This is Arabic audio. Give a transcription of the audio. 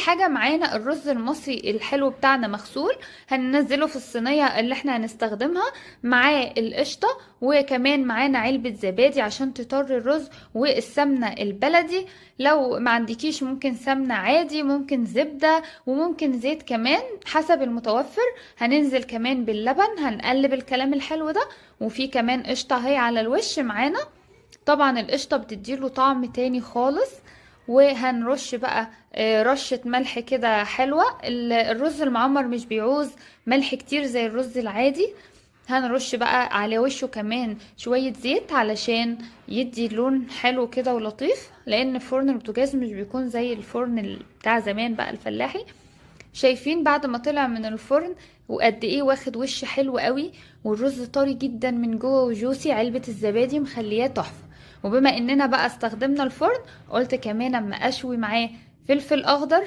حاجة معانا الرز المصري الحلو بتاعنا مغسول، هننزله في الصينية اللي احنا هنستخدمها، معاه القشطة، وكمان معانا علبة زبادي عشان تطر الرز، والسمنة البلدي. لو ما عندكيش ممكن سمنة عادي، ممكن زبدة، وممكن زيت كمان حسب المتوفر. هننزل كمان باللبن، هنقلب الكلام الحلو ده، وفي كمان قشطة اهي على الوش معانا. طبعا القشطة بتديله طعم تاني خالص. وهنرش بقى رشة ملح كده حلوة. الرز المعمر مش بيعوز ملح كتير زي الرز العادي. هنرش بقى على وشه كمان شوية زيت علشان يدي لون حلو كده ولطيف، لان فرن البوتاجاز مش بيكون زي الفرن بتاع زمان بقى الفلاحي. شايفين بعد ما طلع من الفرن وقد ايه واخد وش حلو قوي، والرز طري جدا من جوه وجوسي، علبة الزبادي مخلياه تحفة. وبما اننا بقى استخدمنا الفرن، قلت كمان اما اشوي معاه فلفل اخضر